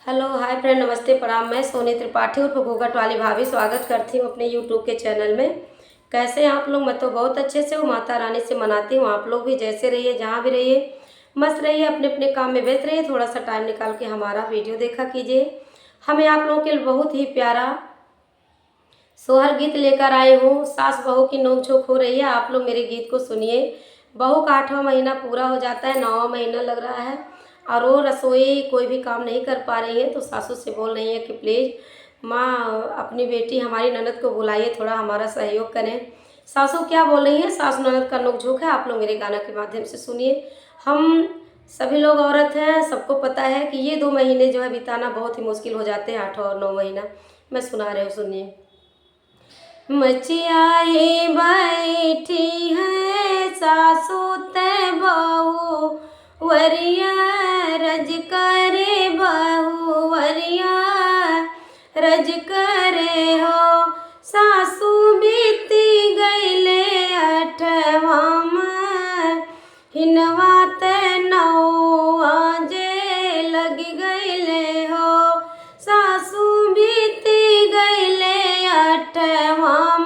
Hello hi friend, नमस्ते प्रणाम। मैं सोनी त्रिपाठी उर्फ घूंघट वाली भाभी स्वागत करती हूँ अपने यूट्यूब के चैनल में। कैसे हैं आप लोग? मैं तो बहुत अच्छे से हूँ, माता रानी से मनाती हूँ। आप लोग भी जैसे रहिए, जहाँ भी रहिए, मस्त रहिए, अपने अपने काम में व्यस्त रहिए। थोड़ा सा टाइम निकाल के हमारा वीडियो देखा कीजिए। हमें आप लोगों के लिए बहुत ही प्यारा सोहर गीत लेकर आए हूँ। सास बहू की नोक झोंक हो रही है, आप लोग मेरे गीत को सुनिए। बहू का 8वां महीना पूरा हो जाता है, 9वां महीना लग रहा है और वो रसोई कोई भी काम नहीं कर पा रही है, तो सासू से बोल रही है कि प्लीज़ माँ अपनी बेटी हमारी ननद को बुलाइए, थोड़ा हमारा सहयोग करें। सासू क्या बोल रही है, सासू ननद का नोक झोंक है, आप लोग मेरे गाना के माध्यम से सुनिए। हम सभी लोग औरत हैं, सबको पता है कि ये 2 महीने जो है बिताना बहुत ही मुश्किल हो जाते हैं, 8वां और 9वां महीना। मैं सुना रही हूँ, सुनिए। मचियाई बैठी है सासू ते बहू वरिया, रज करे बहू वरिया, रज करे हो। सासू बीती गईले 8वां हिनवा ते 9वां जे लग गईले हो। सासू बीती गईले 8वां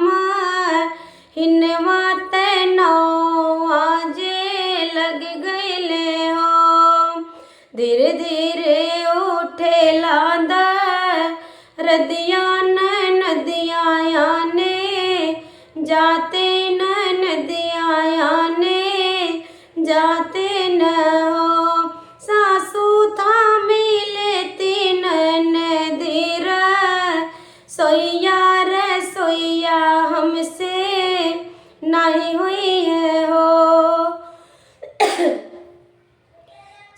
हिनवा ते 9वां जे लग गईले हो। धीरे धीरे उठे लांदा रदिया नदिया ने, जाते नदिया ने, जाते न हो। सासू थामी लेती ननदीर, सोइया रे सोइया हमसे नहीं हुई है हो।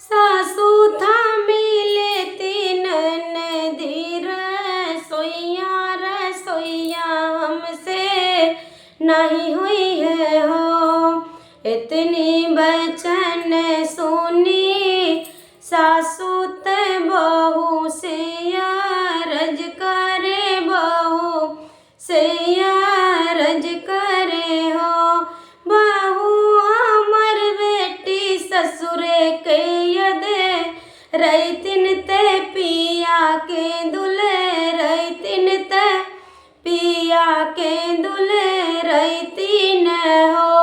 सासू थामी लेती ननदीर, सोइया रे सोइया हमसे नहीं हुई है हो। इतनी बचन सुनी सासू ते बहू से, रज करे बहू से, रज करे हो। बहू हमर बेटी ससुरे के यदे, रैतिन ते पिया के दुले, रैतिन ते पिया के दुले रैतिन हो।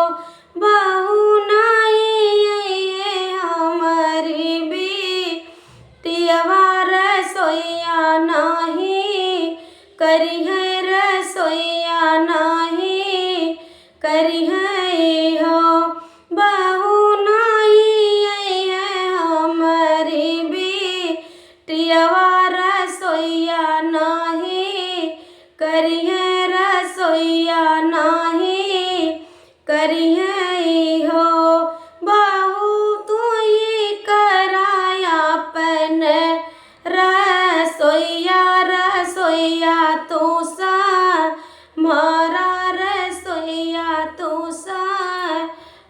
बहू नहीं हमारी बेटियवा रसोइया नहीं करी है, रसोइया नहीं करी है हो। बहू नहीं हमारी बेटियवा रसोइया नहीं करी है, रसोइया नहीं करी है हो। बहू तू ही कराया पन रसोइया, रसोइया तू सा मारा, रसोइया तू सा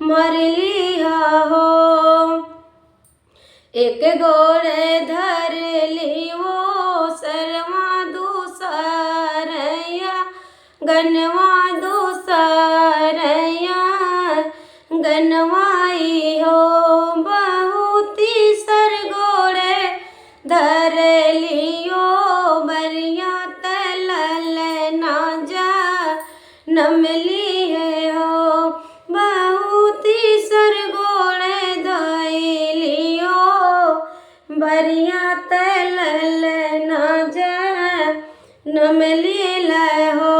मर लिया हो। एक गोड़े धर ली वो सरवा दूसरया, गनवा दूसरया गनवाई हो। बहू तीसर गोड़े धर लियो, बरिया तलल ना जा नमली है हो। बहू तीसर गोड़े धोई लियो, बरिया तलल ना जा नमली हो।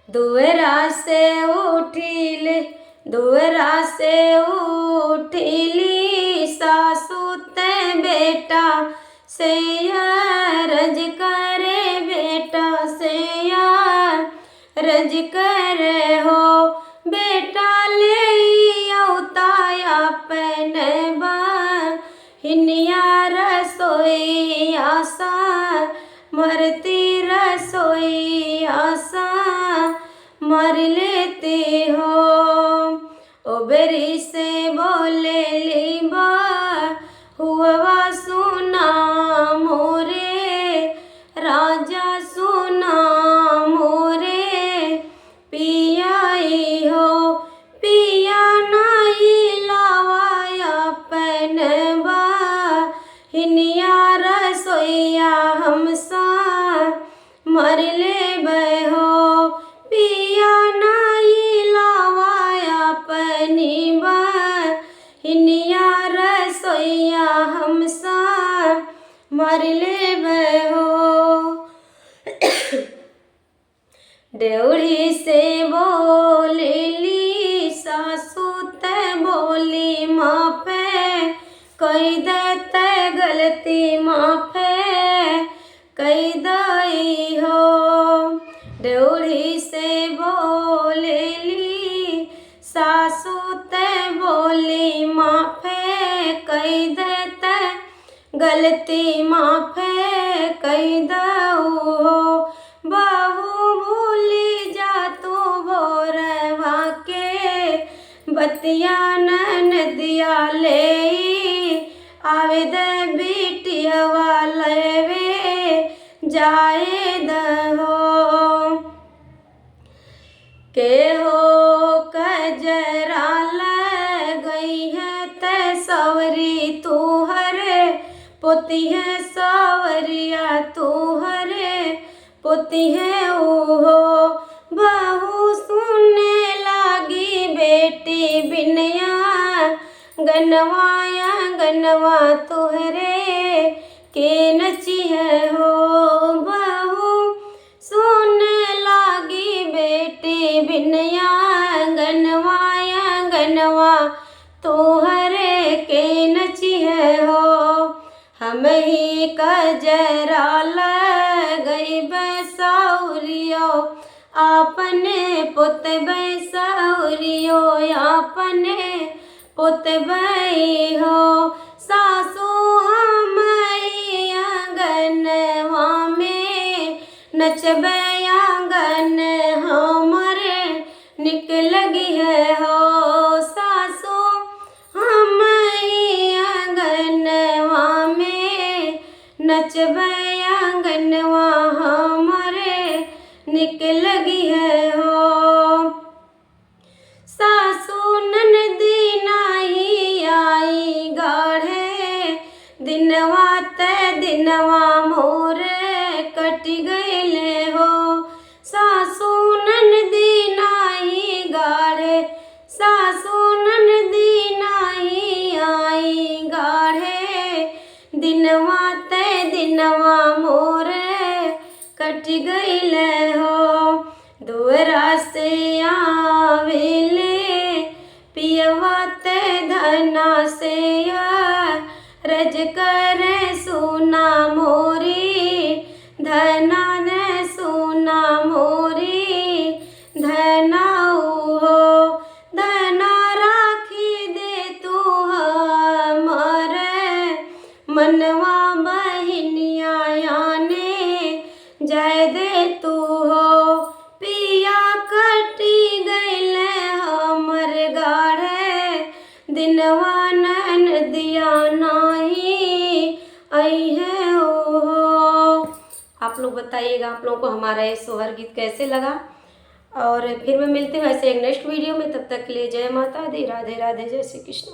दुअरा से उठिली, दुअरा से उठिली सासू ते बेटा से, रज करे बेटा से, रज करे हो। बेटा ले औताया पनबा हिनिया रसोइया सा, मरती रसोइया सा मर लेती हो। ओबरी से बोले लीबा हुआ सुना मोरे, राजा सुना मोरे पियाई हो। पिया नहीं लावाया पनबा हिनिया सैया हमसा मर ले बहो, पिया नहीं लावाया पनी बहिनिया रसोइया हमसा मर ले बहो। डेवढ़ी से बोलेली सासू ते बोली माफे कई देते गलती माफे कई दई हो। डेवढ़ी से बोलेली सासू ते बोली माफे कई देते गलती माफे कई दऊ हो। बहू भूली जा तू भोरवा के बतिया नदिया ले आवे दे बिटिया लेवे जाए दहो। के हो कजरा ल गई है ते सवरी तू हरे पोती है सवरिया तू हरे पोती है ओहो। बहू सुनने लागी बेटी बिनया गनवाया गनवा तुहरे के नची है हो। बहू सुनने लागी बेटी बिनया गनवाया गनवा तुहरे के नची है हो। हम ही कजरा ल गई बैसाउरियो आपने पुत बैसाउरियो आपने पुत बई हो। सासू हम आंगनवा में नचबे आंगन हमरे निक लगी है हो। सासू हम आंगनवा में नचबे आंगनवा हमरे निक लगी है हो। सासू ननदी नाही आई गाढ़े दिनवा ते दिनवा मोरे कटी गईले हो। सासू ननदी नाही गाढ़े सासू ननदी नाही आई गाढ़े दिनवा ते दिनवा मोरे कटी गईले हो। दुअरा से आवेले पियवा ते धना से रज करे सोना मोरी धना ने सोना मोरी धना हो। धना राखी दे तू हमारे मनवा बहिनिया याने जय दे तू हो। पिया कटी गईले हमर गाढ़े दिनवा नदिया नाही आई है ओ। आप लोग बताइएगा आप लोगों को हमारा ये सोहर गीत कैसे लगा। और फिर मैं मिलती हूँ ऐसे एक नेक्स्ट वीडियो में। तब तक के लिए जय माता दी, राधे राधे, जय श्री कृष्ण।